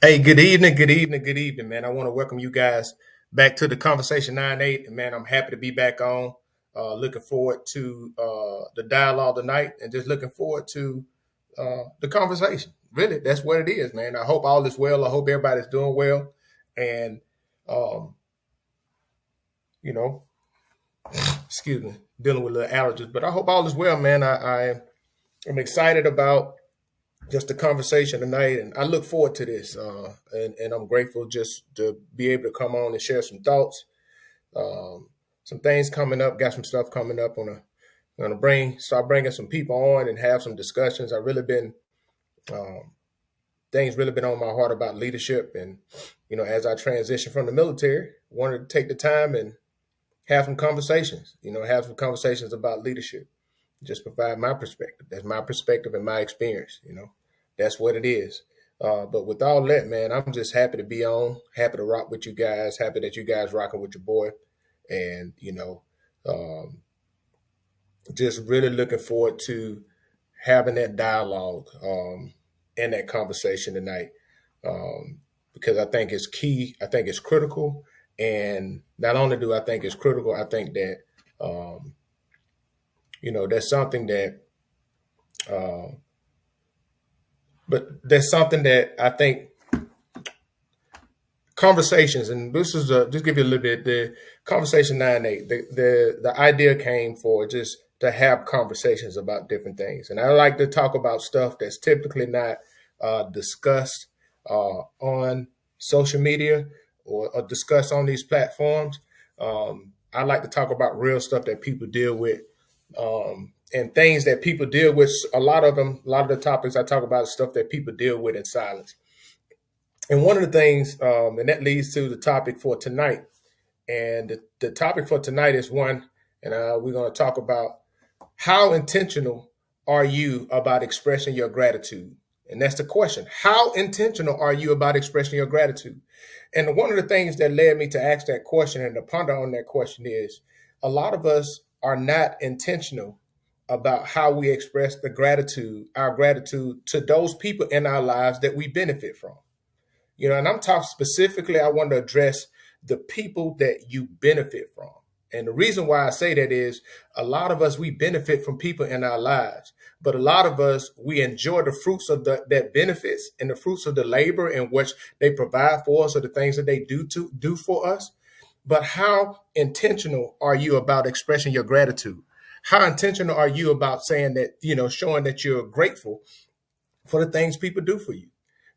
Hey, good evening, good evening, good evening, man. I want to welcome you guys back to the Conversation 9-8. And man, I'm happy to be back on. Looking forward to the dialogue tonight and just looking forward to the conversation. Really, that's what it is, man. I hope all is well. I hope everybody's doing well. And, um, you know, excuse me, dealing with little allergies, but I hope all is well, man. I am excited about just the conversation tonight, and I look forward to this. And I'm grateful just to be able to come on and share some thoughts, some things coming up. Got some stuff coming up. Gonna start bringing some people on and have some discussions. I really been um, things really been on my heart about leadership, and as I transition from the military, wanted to take the time and have some conversations. Have some conversations about leadership. Just provide my perspective. That's my perspective and my experience. That's what it is. But with all that, man, I'm just happy to be on, happy to rock with you guys, happy that you guys rocking with your boy, and um, just really looking forward to having that dialogue and that conversation tonight, because I think it's key. I think it's critical, and not only do I think it's critical, I think that um, that's something that. Uh, but there's something that I think conversations, and this is just give you a little bit. The conversation 9-8, the idea came for just to have conversations about different things, and I like to talk about stuff that's typically not discussed on social media or discussed on these platforms. I like to talk about real stuff that people deal with, and things that people deal with. A lot of the topics I talk about is stuff that people deal with in silence. And one of the things, and that leads to the topic for tonight. And the topic for tonight is one, and we're going to talk about how intentional are you about expressing your gratitude? And that's the question. How intentional are you about expressing your gratitude? And one of the things that led me to ask that question and to ponder on that question is a lot of us are not intentional about how we express our gratitude to those people in our lives that we benefit from. And I'm talking specifically, I want to address the people that you benefit from. And the reason why I say that is a lot of us, we benefit from people in our lives, but a lot of us, we enjoy the fruits of that benefits and the fruits of the labor in which they provide for us or the things that they do for us. But how intentional are you about expressing your gratitude? How intentional are you about saying that, showing that you're grateful for the things people do for you?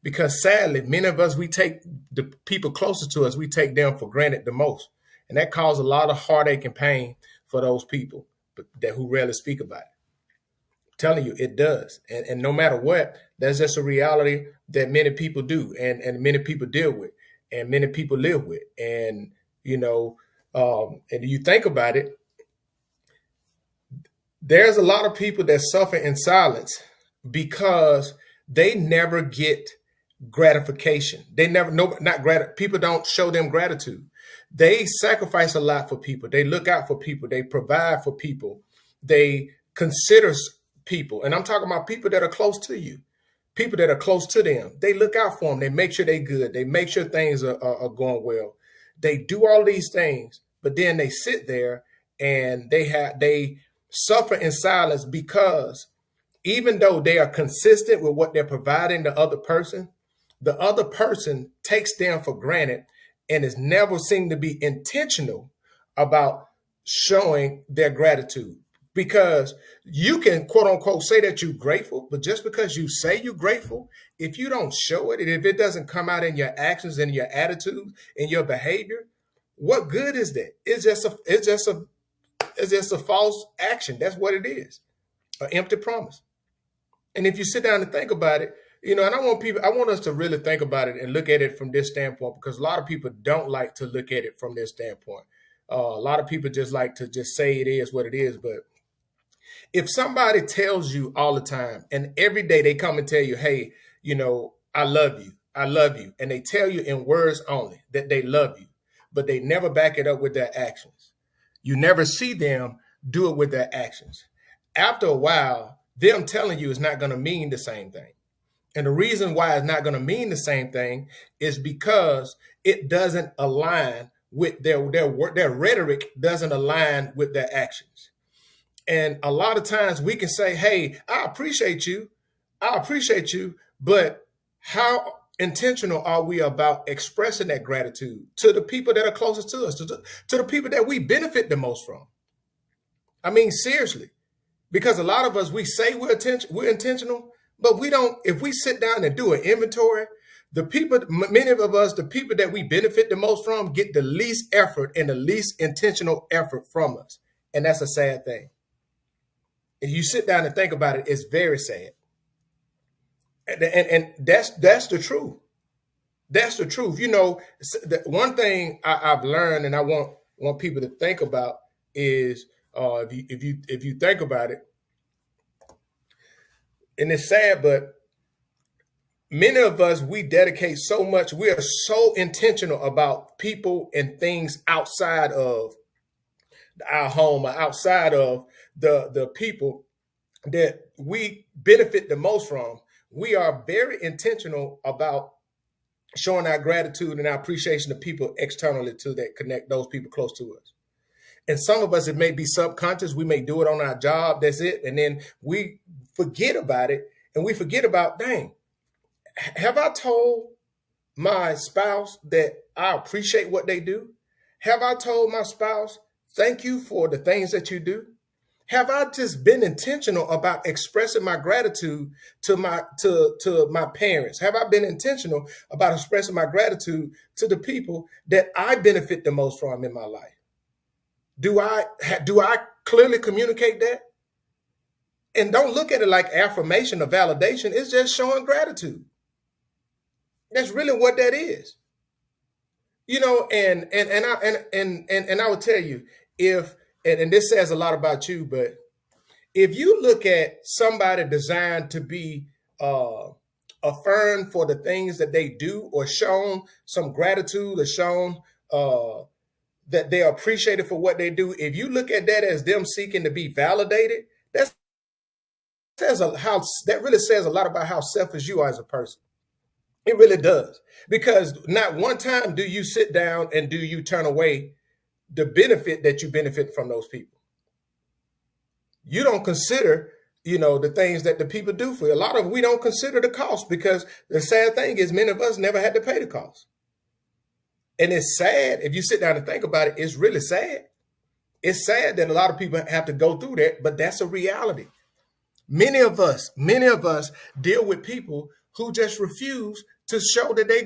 Because sadly, many of us, we take the people closest to us, we take them for granted the most. And that causes a lot of heartache and pain for those people who rarely speak about it. I'm telling you, it does. And no matter what, that's just a reality that many people do and many people deal with and many people live with. And, and you think about it, there's a lot of people that suffer in silence because they never get gratification. They never know, not grat. People don't show them gratitude. They sacrifice a lot for people. They look out for people. They provide for people. They consider people. And I'm talking about people that are close to you, people that are close to them. They look out for them. They make sure they're good. They make sure things are going well. They do all these things, but then they sit there and they suffer in silence because even though they are consistent with what they're providing the other person takes them for granted and is never seen to be intentional about showing their gratitude. Because you can quote unquote say that you're grateful, but just because you say you're grateful, if you don't show it, and if it doesn't come out in your actions and your attitude and your behavior, what good is that? It's just a false action. That's what it is. An empty promise. And if you sit down and think about it, and I want us to really think about it and look at it from this standpoint, because a lot of people don't like to look at it from this standpoint. A lot of people just like to just say it is what it is. But if somebody tells you all the time and every day they come and tell you, hey, I love you, and they tell you in words only that they love you, but they never back it up with their actions. You never see them do it with their actions. After a while, them telling you is not going to mean the same thing. And the reason why it's not going to mean the same thing is because it doesn't align with their rhetoric doesn't align with their actions. And a lot of times we can say, hey, I appreciate you. But how intentional are we about expressing that gratitude to the people that are closest to us, to the people that we benefit the most from? I mean, seriously, because a lot of us, we say we're intentional, but we don't. If we sit down and do an inventory, many of us, the people that we benefit the most from get the least effort and the least intentional effort from us. And that's a sad thing. If you sit down and think about it, it's very sad. And that's the truth. That's the truth. You know, the one thing I've learned, and I want people to think about is if you think about it, and it's sad, but many of us, we dedicate so much. We are so intentional about people and things outside of our home or outside of the people that we benefit the most from. We are very intentional about showing our gratitude and our appreciation to people externally too that connect those people close to us. And some of us, it may be subconscious. We may do it on our job. That's it. And then we forget about it. And we forget about, dang, have I told my spouse that I appreciate what they do? Have I told my spouse, thank you for the things that you do? Have I just been intentional about expressing my gratitude to my parents? Have I been intentional about expressing my gratitude to the people that I benefit the most from in my life? Do I clearly communicate that? And don't look at it like affirmation or validation. It's just showing gratitude. That's really what that is. You know, and I would tell you, if and this says a lot about you, but if you look at somebody designed to be affirmed for the things that they do, or shown some gratitude, or shown that they're appreciated for what they do, if you look at that as them seeking to be validated, that really says a lot about how selfish you are as a person. It really does. Because not one time do you sit down and do you turn away the benefit that you benefit from those people. You don't consider, the things that the people do for you. A lot of we don't consider the cost, because the sad thing is many of us never had to pay the cost. And it's sad. If you sit down and think about it, it's really sad. It's sad that a lot of people have to go through that, but that's a reality. Many of us deal with people who just refuse to show that their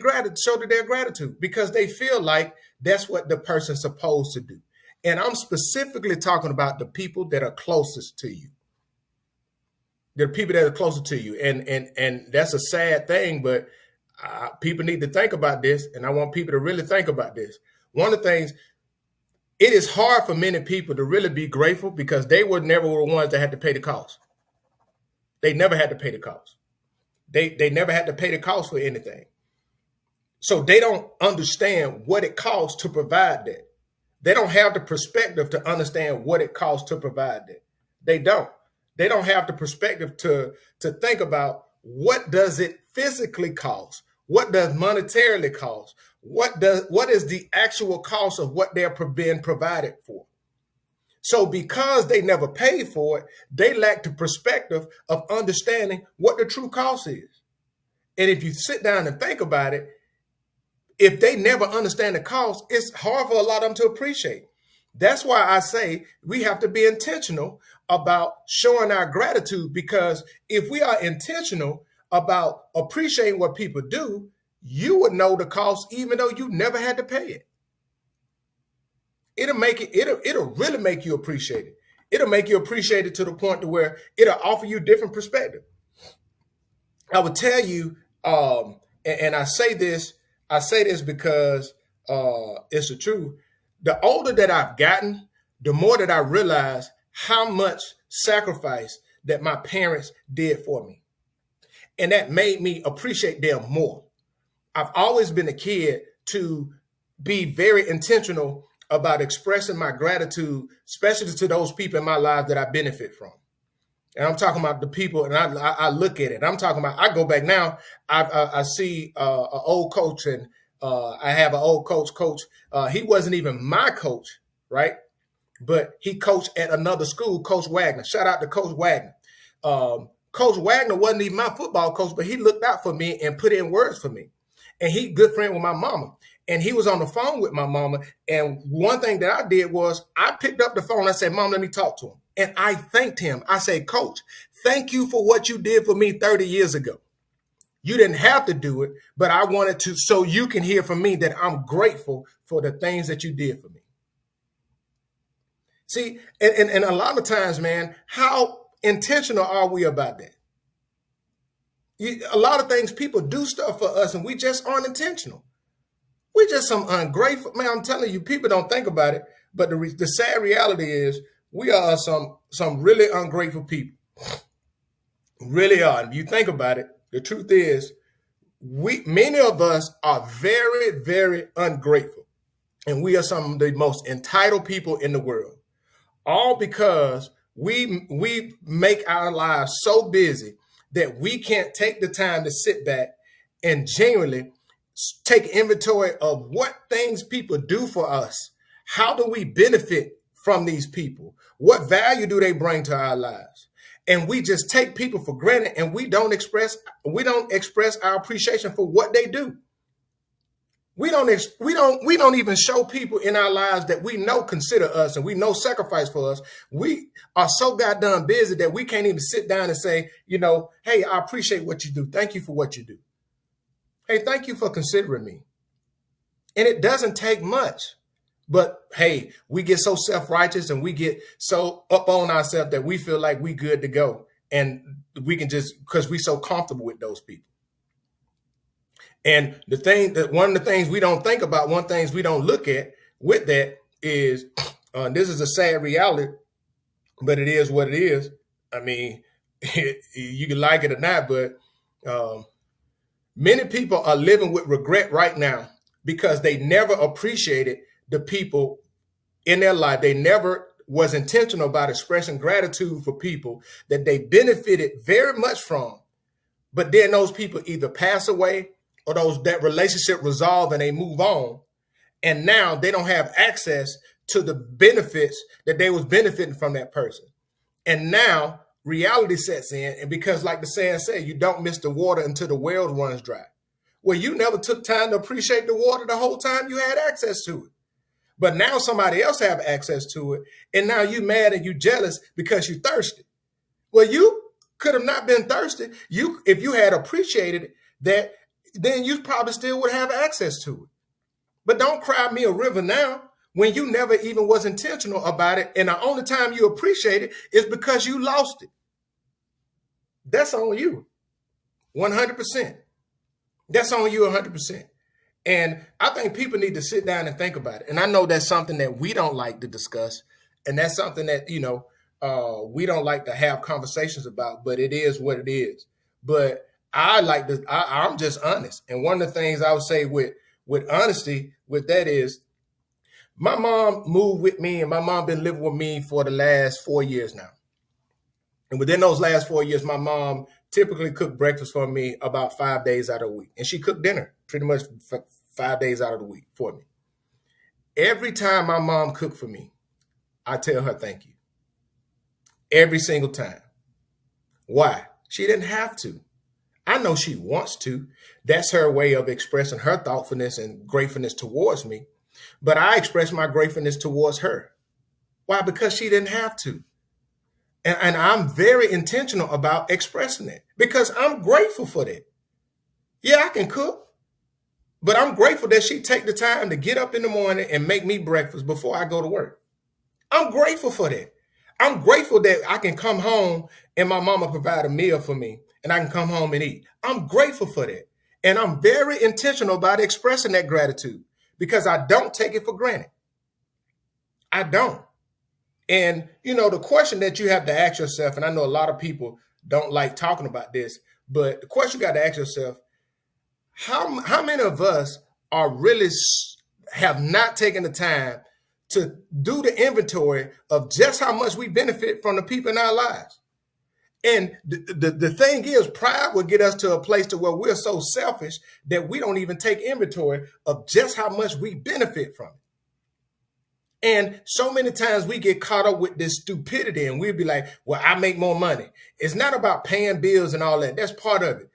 gratitude, because they feel like that's what the person's supposed to do. And I'm specifically talking about the people that are closest to you. The people that are closer to you. And that's a sad thing, but people need to think about this. And I want people to really think about this. One of the things, it is hard for many people to really be grateful, because they were never the ones that had to pay the cost. They never had to pay the cost. They never had to pay the cost for anything. So they don't understand what it costs to provide that. They don't have the perspective to understand what it costs to provide that. They don't. They don't have the perspective to think about, what does it physically cost? What does monetarily cost? What is the actual cost of what they're being provided for? So because they never paid for it, they lack the perspective of understanding what the true cost is. And if you sit down and think about it, if they never understand the cost, it's hard for a lot of them to appreciate. That's why I say we have to be intentional about showing our gratitude, because if we are intentional about appreciating what people do, you would know the cost even though you never had to pay it. It'll really make you appreciate it. It'll make you appreciate it to the point to where it'll offer you different perspective. I would tell you, and I say this because it's the truth. The older that I've gotten, the more that I realize how much sacrifice that my parents did for me. And that made me appreciate them more. I've always been a kid to be very intentional about expressing my gratitude, especially to those people in my life that I benefit from. And I'm talking about the people, and I look at it. I'm talking about, I go back now, I see an old coach, and I have an old coach. He wasn't even my coach, right? But he coached at another school, Coach Wagner. Shout out to Coach Wagner. Coach Wagner wasn't even my football coach, but he looked out for me and put in words for me. And he good friend with my mama. And he was on the phone with my mama. And one thing that I did was I picked up the phone. I said, Mom, let me talk to him. And I thanked him. I said, Coach, thank you for what you did for me 30 years ago. You didn't have to do it, but I wanted to, so you can hear from me that I'm grateful for the things that you did for me. See, and a lot of times, man, how intentional are we about that? A lot of things, people do stuff for us and we just aren't intentional. We're just some ungrateful, man. I'm telling you, people don't think about it, but the sad reality is we are some really ungrateful people. Really are. If you think about it, the truth is many of us are very, very ungrateful. And we are some of the most entitled people in the world. All because we make our lives so busy that we can't take the time to sit back and genuinely take inventory of what things people do for us. How do we benefit from these people? What value do they bring to our lives? And we just take people for granted, and we don't express our appreciation for what they do. We don't even show people in our lives that we know consider us and we know sacrifice for us. We are so goddamn busy that we can't even sit down and say, you know, hey, I appreciate what you do. Thank you for what you do. Hey, thank you for considering me. And it doesn't take much, but hey, we get so self-righteous and we get so up on ourselves that we feel like we good to go. And we can just, because we're so comfortable with those people. And the thing that one of the things we don't think about, one things we don't look at with that is, this is a sad reality, but it is what it is. I mean, you can like it or not, but many people are living with regret right now because they never appreciated the people in their life. They never was intentional about expressing gratitude for people that they benefited very much from. But then those people either pass away or that relationship resolve and they move on. And now they don't have access to the benefits that they was benefiting from that person. And now reality sets in. And because like the saying said, you don't miss the water until the well runs dry. Well, you never took time to appreciate the water the whole time you had access to it. But now somebody else have access to it. And now you mad and you jealous because you thirsty. Well, you could have not been thirsty. If you had appreciated that, then you probably still would have access to it. But don't cry me a river now when you never even was intentional about it. And the only time you appreciate it is because you lost it. That's on you. 100%. That's on you 100%. And I think people need to sit down and think about it. And I know that's something that we don't like to discuss. And that's something that, you know, we don't like to have conversations about, but it is what it is. But I'm just honest. And one of the things I would say with honesty with that is my mom moved with me and my mom been living with me for the last 4 years now. And within those last 4 years, my mom typically cooked breakfast for me about 5 days out of the week. And she cooked dinner pretty much 5 days out of the week for me. Every time my mom cooked for me, I tell her thank you. Every single time. Why? She didn't have to. I know she wants to. That's her way of expressing her thoughtfulness and gratefulness towards me. But I express my gratefulness towards her. Why? Because she didn't have to. And I'm very intentional about expressing it because I'm grateful for that. Yeah, I can cook, but I'm grateful that she take the time to get up in the morning and make me breakfast before I go to work. I'm grateful for that. I'm grateful that I can come home and my mama provide a meal for me and I can come home and eat. I'm grateful for that. And I'm very intentional about expressing that gratitude because I don't take it for granted. I don't. And, you know, the question that you have to ask yourself, and I know a lot of people don't like talking about this, but the question you got to ask yourself, how many of us are really have not taken the time to do the inventory of just how much we benefit from the people in our lives? And the thing is, pride will get us to a place to where we're so selfish that we don't even take inventory of just how much we benefit from it. And so many times we get caught up with this stupidity and we'll be like, well, I make more money. It's not about paying bills and all that. That's part of it.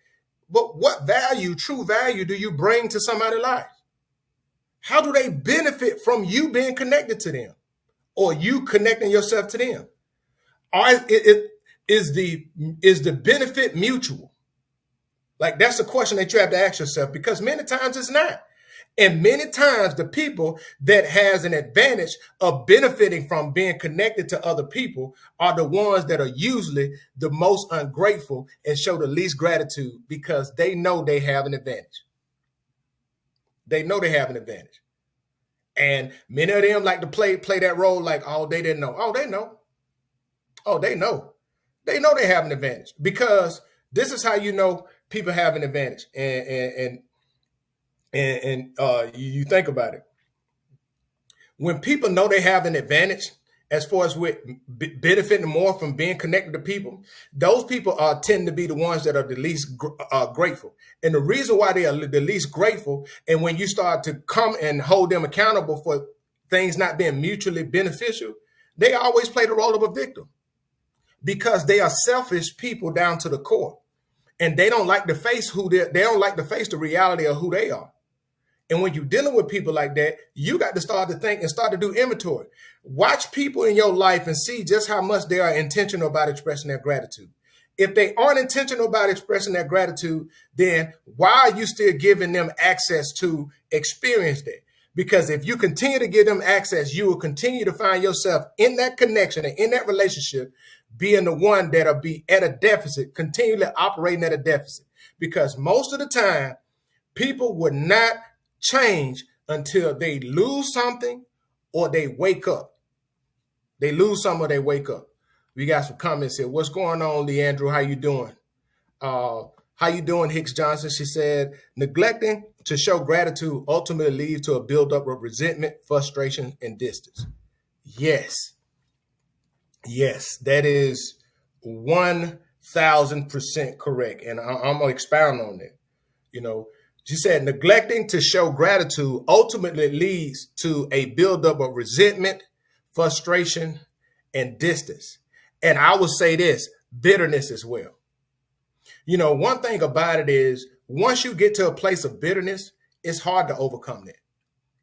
But what value, true value, do you bring to somebody's life? How do they benefit from you being connected to them or you connecting yourself to them? Is the benefit mutual? Like, that's a question that you have to ask yourself, because many times it's not. And many times the people that has an advantage of benefiting from being connected to other people are the ones that are usually the most ungrateful and show the least gratitude, because they know they have an advantage. They know they have an advantage. And many of them like to play that role like, oh, they didn't know. Oh, they know. Oh, they know. They know they have an advantage, because this is how you know people have an advantage. And you think about it. When people know they have an advantage, as far as with benefiting more from being connected to people, those people tend to be the ones that are the least grateful. And the reason why they are the least grateful, and when you start to come and hold them accountable for things not being mutually beneficial, they always play the role of a victim, because they are selfish people down to the core, and they don't like to face they don't like to face the reality of who they are. And when you're dealing with people like that, you got to start to think and start to do inventory. Watch people in your life and see just how much they are intentional about expressing their gratitude. If they aren't intentional about expressing their gratitude, then why are you still giving them access to experience that? Because if you continue to give them access, you will continue to find yourself in that connection and in that relationship being the one that'll be at a deficit, continually operating at a deficit. Because most of the time, people would not change until they lose something or they wake up. They lose something or they wake up. We got some comments here. What's going on, Leandro? How you doing? How you doing, Hicks Johnson? She said, neglecting to show gratitude ultimately leads to a buildup of resentment, frustration, and distance. Yes. Yes, that is 1,000% correct. And I'm going to expound on that. You know, she said, neglecting to show gratitude ultimately leads to a buildup of resentment, frustration, and distance. And I would say this, bitterness as well. You know, one thing about it is, once you get to a place of bitterness, it's hard to overcome that.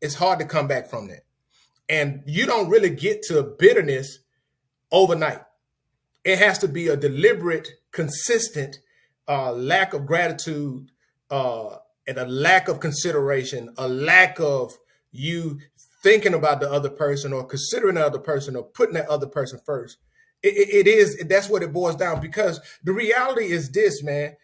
It's hard to come back from that. And you don't really get to bitterness overnight. It has to be a deliberate, consistent lack of gratitude and a lack of consideration, a lack of you thinking about the other person or considering the other person or putting that other person first. That's what it boils down, because the reality is this, man.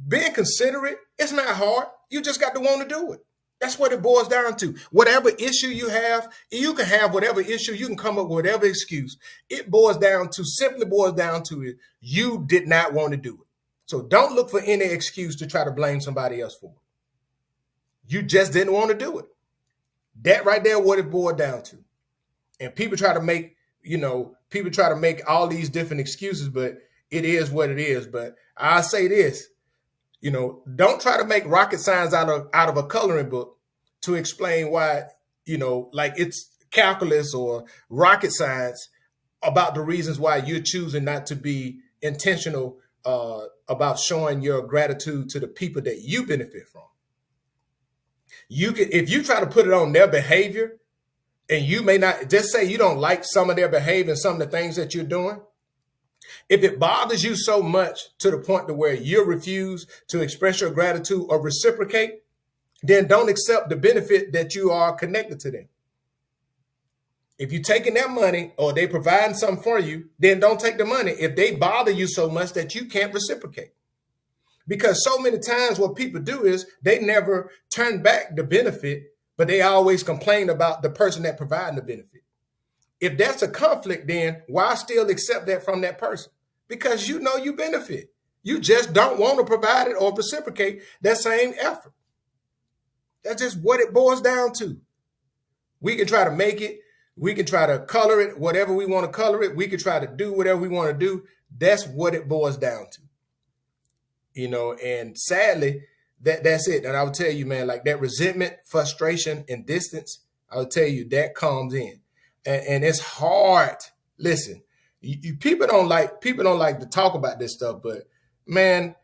Being considerate, it's not hard. You just got to want to do it. That's what it boils down to. Whatever issue you have, you can have whatever issue, you can come up with whatever excuse. It simply boils down to it. You did not want to do it. So don't look for any excuse to try to blame somebody else for it. You just didn't want to do it. That right there, what it boiled down to. And people try to make all these different excuses, but it is what it is. But I say this, don't try to make rocket science out of a coloring book to explain why, like it's calculus or rocket science about the reasons why you're choosing not to be intentional about showing your gratitude to the people that you benefit from. If you try to put it on their behavior, and you may not, just say you don't like some of their behavior and some of the things that you're doing. If it bothers you so much to the point to where you refuse to express your gratitude or reciprocate, then don't accept the benefit that you are connected to them. If you're taking their money or they providing something for you, then don't take the money if they bother you so much that you can't reciprocate. Because so many times what people do is they never turn back the benefit, but they always complain about the person that providing the benefit. If that's a conflict, then why still accept that from that person? Because you know you benefit. You just don't want to provide it or reciprocate that same effort. That's just what it boils down to. We can try to make it We can try to color it, whatever we want to color it. We can try to do whatever we want to do. That's what it boils down to, and sadly, that's it. And I would tell you, man, like that resentment, frustration, and distance, I would tell you that comes in. And it's hard. Listen, people don't like to talk about this stuff, but man,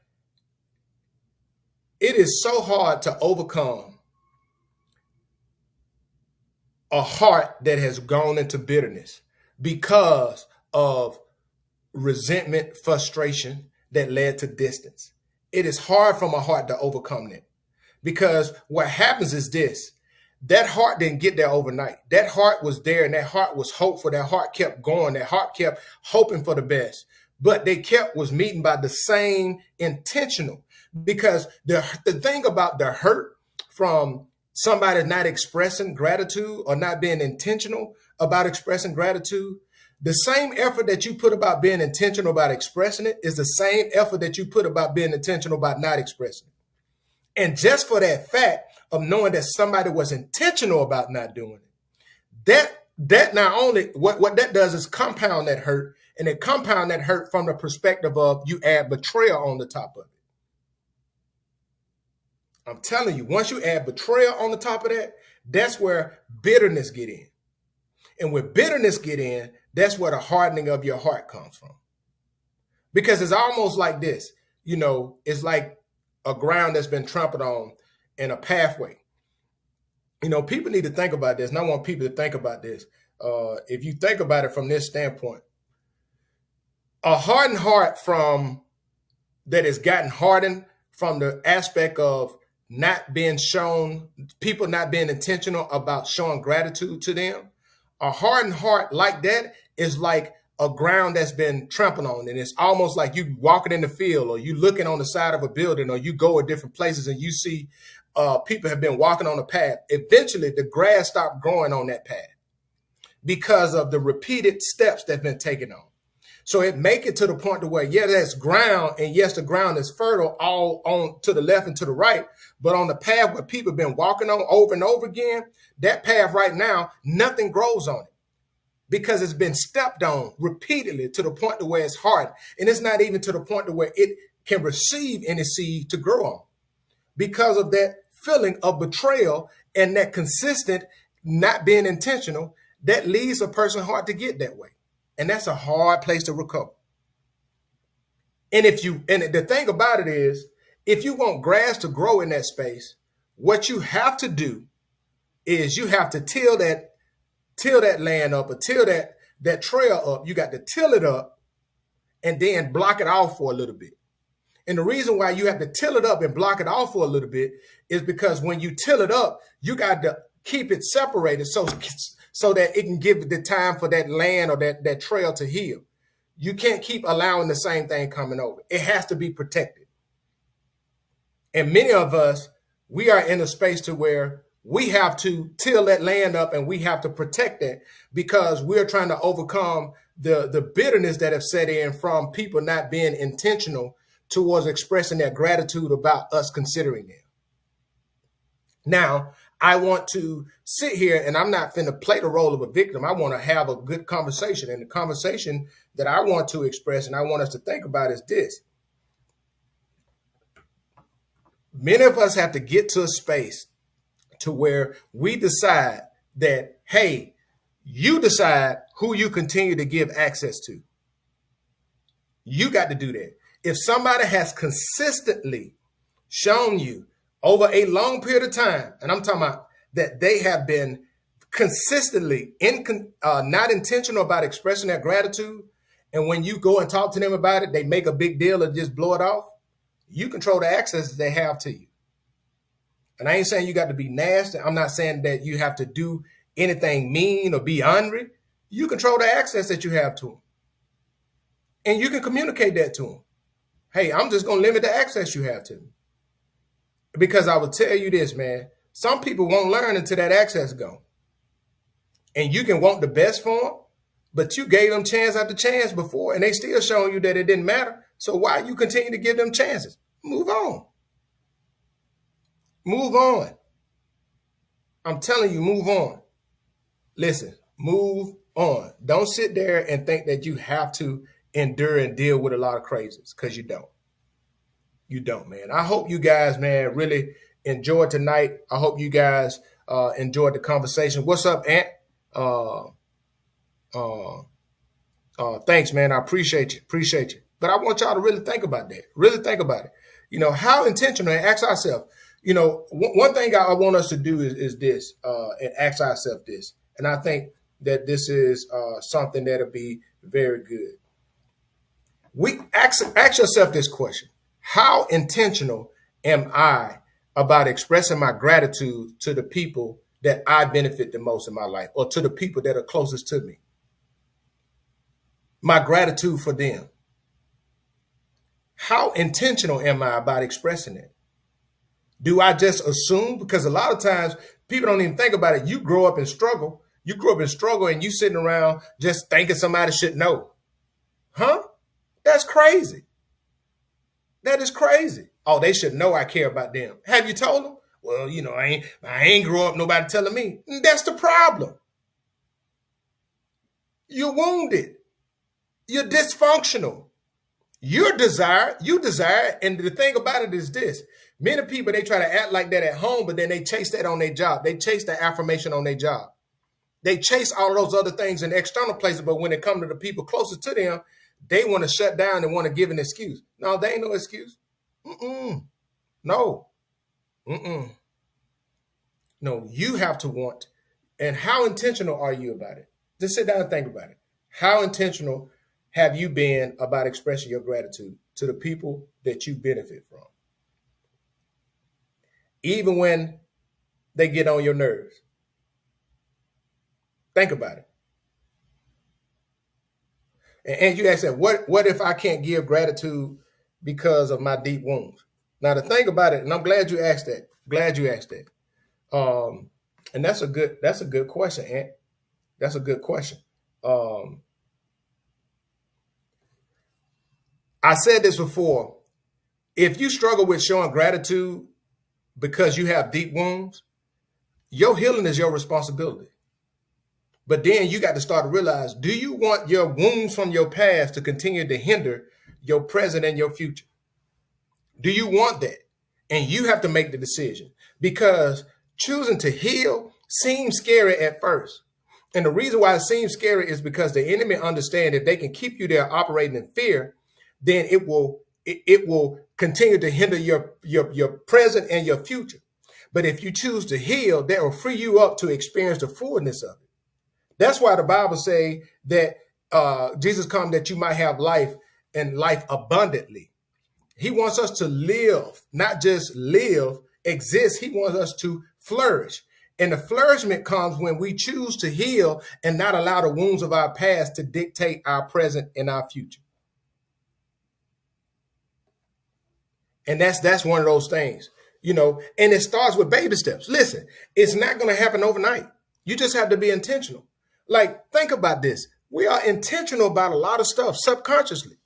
it is so hard to overcome a heart that has gone into bitterness because of resentment, frustration that led to distance. It is hard from a heart to overcome that, because what happens is this: that heart didn't get there overnight. That heart was there, and that heart was hopeful. That heart kept going. That heart kept hoping for the best, but they was meeting by the same intentional. Because the thing about the hurt from somebody not expressing gratitude or not being intentional about expressing gratitude, the same effort that you put about being intentional about expressing it is the same effort that you put about being intentional about not expressing it. And just for that fact of knowing that somebody was intentional about not doing it, that not only, what that does is compound that hurt, and it compound that hurt from the perspective of you add betrayal on the top of it. I'm telling you, once you add betrayal on the top of that, that's where bitterness get in. And when bitterness get in, that's where the hardening of your heart comes from. Because it's almost like this, it's like a ground that's been trampled on in a pathway. People need to think about this, and I want people to think about this. If you think about it from this standpoint, a hardened heart that has gotten hardened from the aspect of not being shown, people not being intentional about showing gratitude to them. A hardened heart like that is like a ground that's been trampled on. And it's almost like you walking in the field, or you looking on the side of a building, or you go at different places and you see people have been walking on a path. Eventually, the grass stopped growing on that path because of the repeated steps that have been taken on. So it make it to the point to where, that's ground, and yes, the ground is fertile all on to the left and to the right, but on the path where people have been walking on over and over again, that path right now, nothing grows on it because it's been stepped on repeatedly to the point to where it's hard. And it's not even to the point to where it can receive any seed to grow on because of that feeling of betrayal and that consistent not being intentional that leads a person's heart to get that way. And that's a hard place to recover. And the thing about it is, if you want grass to grow in that space, what you have to do is you have to till that land up, or till that trail up. You got to till it up and then block it off for a little bit. And the reason why you have to till it up and block it off for a little bit is because when you till it up, you got to keep it separated so that it can give the time for that land or that trail to heal. You can't keep allowing the same thing coming over. It has to be protected. And many of us, we are in a space to where we have to till that land up and we have to protect it because we're trying to overcome the bitterness that have set in from people not being intentional towards expressing their gratitude about us considering them. Now, I want to sit here, and I'm not finna play the role of a victim. I want to have a good conversation. And the conversation that I want to express and I want us to think about is this. Many of us have to get to a space to where we decide that, hey, you decide who you continue to give access to. You got to do that. If somebody has consistently shown you over a long period of time, and I'm talking about that they have been consistently not intentional about expressing their gratitude, and when you go and talk to them about it, they make a big deal and just blow it off, you control the access they have to you. And I ain't saying you got to be nasty. I'm not saying that you have to do anything mean or be angry. You control the access that you have to them. And you can communicate that to them. Hey, I'm just going to limit the access you have to me. Because I will tell you this, man, some people won't learn until that access gone. And you can want the best for them, but you gave them chance after chance before, and they still showing you that it didn't matter. So why you continue to give them chances? Move on. Move on. I'm telling you, move on. Listen, Move on. Don't sit there and think that you have to endure and deal with a lot of crazies, because you don't. You don't, man. I hope you guys, man, really enjoyed tonight. I hope you guys enjoyed the conversation. What's up, Ant? Uh, uh, Thanks, man. I appreciate you. Appreciate you. But I want y'all to really think about that. Really think about it. How intentional, and ask ourselves, one thing I want us to do is this, and ask ourselves this. And I think that this is something that'll be very good. We ask yourself this question: how intentional am I about expressing my gratitude to the people that I benefit the most in my life, or to the people that are closest to me? My gratitude for them. How intentional am I about expressing it? Do I just assume? Because a lot of times people don't even think about it. You grow up in struggle. You grew up in struggle and you sitting around just thinking somebody should know. Huh? That's crazy. That is crazy. Oh, they should know I care about them. Have you told them? Well, I ain't grow up nobody telling me. That's the problem. You're wounded. You're dysfunctional. You desire, and the thing about it is this: many people, they try to act like that at home, but then they chase that on their job. They chase the affirmation on their job. They chase all of those other things in external places, but when it comes to the people closest to them, they want to shut down and want to give an excuse. No, they ain't no excuse. No. No, you have to want. And how intentional are you about it? Just sit down and think about it. How intentional have you been about expressing your gratitude to the people that you benefit from? Even when they get on your nerves. Think about it. And you ask that, what if I can't give gratitude because of my deep wounds? Now, the thing about it, and I'm glad you asked that. And that's a good question, Ant. That's a good question. I said this before. If you struggle with showing gratitude because you have deep wounds, your healing is your responsibility. But then you got to start to realize, do you want your wounds from your past to continue to hinder your present and your future? Do you want that? And you have to make the decision, because choosing to heal seems scary at first. And the reason why it seems scary is because the enemy understands if they can keep you there operating in fear, then it will continue to hinder your present and your future. But if you choose to heal, that will free you up to experience the fullness of it. That's why the Bible say that Jesus come that you might have life, and life abundantly. He wants us to live, not just live, exist. He wants us to flourish. And the flourishment comes when we choose to heal and not allow the wounds of our past to dictate our present and our future. And that's one of those things, and it starts with baby steps. Listen, it's not going to happen overnight. You just have to be intentional. Like, think about this. We are intentional about a lot of stuff subconsciously.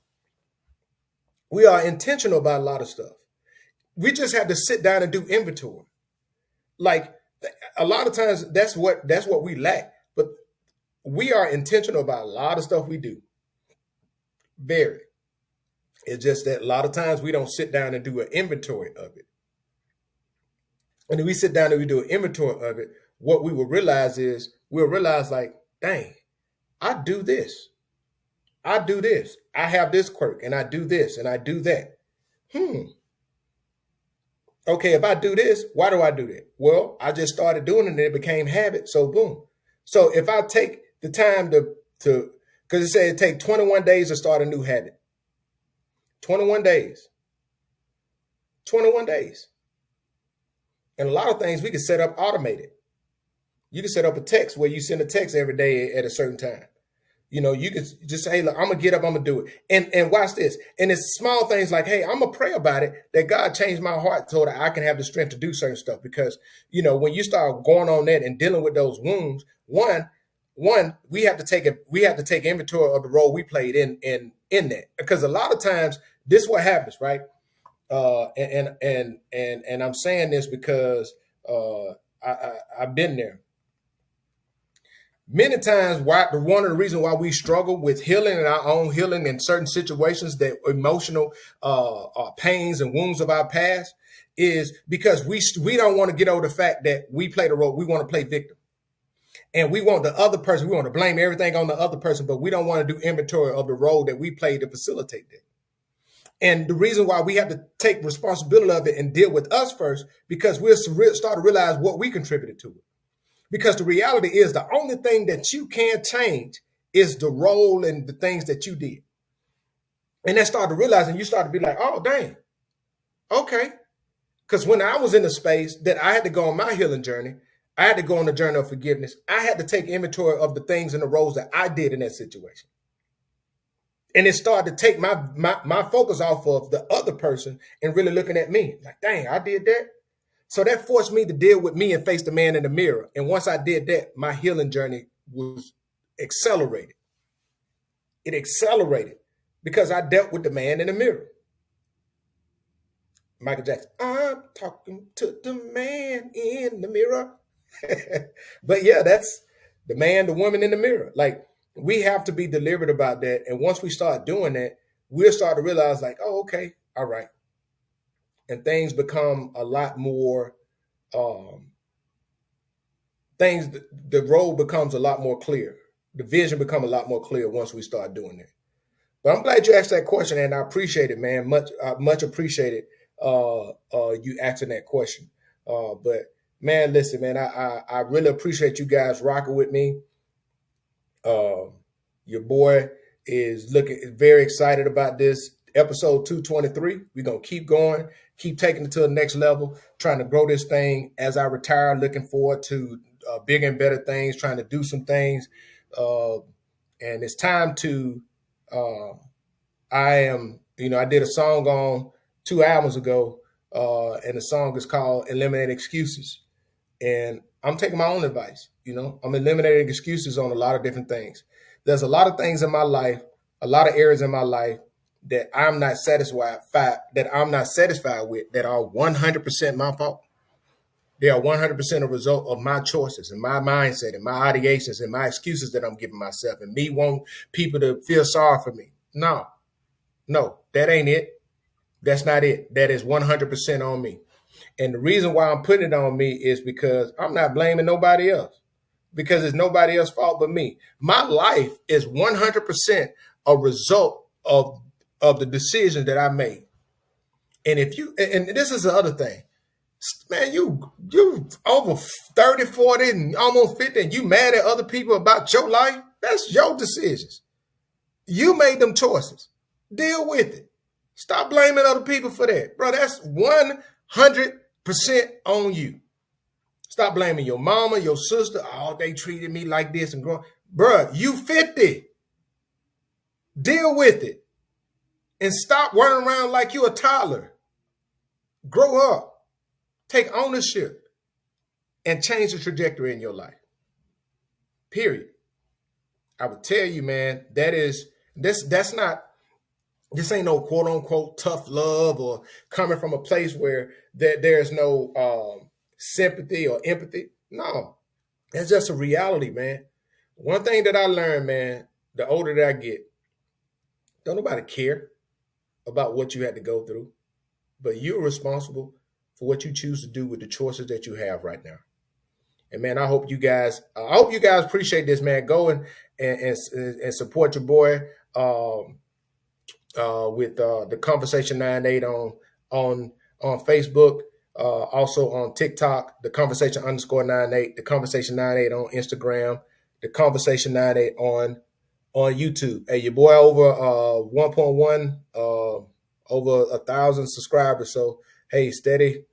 We are intentional about a lot of stuff. We just have to sit down and do inventory. Like, a lot of times that's what we lack. But we are intentional about a lot of stuff we do. Very. It's just that a lot of times we don't sit down and do an inventory of it. And if we sit down and we do an inventory of it, what we will realize is, like, dang, I do this. I do this. I have this quirk, and I do this, and I do that. Okay, if I do this, why do I do that? Well, I just started doing it and it became habit. So boom. So if I take the time to because it said it takes 21 days to start a new habit. 21 days. 21 days. And a lot of things we can set up automated. You can set up a text where you send a text every day at a certain time. You can just say, hey, look, I'm going to get up, I'm going to do it. And watch this. And it's small things like, hey, I'm going to pray about it, that God changed my heart so that I can have the strength to do certain stuff. Because, when you start going on that and dealing with those wounds, one, we have to take inventory of the role we played in that. Because a lot of times this is what happens, right? And I'm saying this because I've been there. Many times, one of the reasons why we struggle with healing and our own healing in certain situations, that emotional pains and wounds of our past, is because we don't want to get over the fact that we play the role. We want to play victim, and we want the other person. We want to blame everything on the other person, but we don't want to do inventory of the role that we played to facilitate that. And the reason why we have to take responsibility of it and deal with us first, because we'll start to realize what we contributed to it. Because the reality is the only thing that you can change is the role and the things that you did. And then start to realize, and you start to be like, oh, dang, okay. Because when I was in a space that I had to go on my healing journey, I had to go on the journey of forgiveness. I had to take inventory of the things and the roles that I did in that situation. And it started to take my focus off of the other person and really looking at me like, dang, I did that. So that forced me to deal with me and face the man in the mirror. And once I did that, my healing journey was accelerated. It accelerated because I dealt with the man in the mirror. Michael Jackson, I'm talking to the man in the mirror. But yeah, that's the man, the woman in the mirror. Like, we have to be deliberate about that. And once we start doing that, we'll start to realize like, oh, okay, all right. And things become a lot more, the road becomes a lot more clear. The vision becomes a lot more clear once we start doing that. But I'm glad you asked that question, and I appreciate it, man. Much appreciated you asking that question. But man, listen, man, I really appreciate you guys rocking with me. Your boy is very excited about this episode 223. We're going to keep going, keep taking it to the next level, trying to grow this thing as I retire, looking forward to bigger and better things, trying to do some things. And it's time to, I did a song on 2 albums ago, and the song is called Eliminate Excuses. And I'm taking my own advice. I'm eliminating excuses on a lot of different things. There's a lot of things in my life, a lot of areas in my life that I'm not satisfied with, that are 100% my fault. They are 100% a result of my choices and my mindset and my ideations and my excuses that I'm giving myself, and me want people to feel sorry for me. No, that ain't it. That's not it. That is 100% on me. And the reason why I'm putting it on me is because I'm not blaming nobody else, because it's nobody else's fault but me. My life is 100% a result of the decisions that I made. And this is the other thing, man, you over 30, 40, and almost 50, and you mad at other people about your life? That's your decisions. You made them choices. Deal with it. Stop blaming other people for that. Bro, that's 100% on you. Stop blaming your mama, your sister. Oh, they treated me like this and growing. Bro, you 50. Deal with it. And stop running around like you a toddler. Grow up. Take ownership. And change the trajectory in your life. Period. I would tell you, man, this ain't no quote unquote tough love or coming from a place where there's no sympathy or empathy. No, it's just a reality, man. One thing that I learned, man, the older that I get, don't nobody care about what you had to go through, but you're responsible for what you choose to do with the choices that you have right now. And man, I hope you guys appreciate this, man. Go and support your boy with the Conversation 98 on Facebook, also on TikTok, the Conversation _98, the Conversation 98 on Instagram, the Conversation 98 on YouTube. Hey, your boy over 1.1, over 1,000 subscribers. So hey, steady.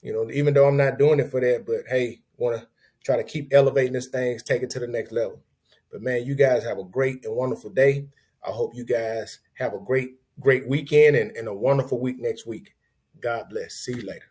Even though I'm not doing it for that, but hey, want to try to keep elevating this thing, take it to the next level. But man, you guys have a great and wonderful day. I hope you guys have a great weekend and a wonderful week next week. God bless. See you later.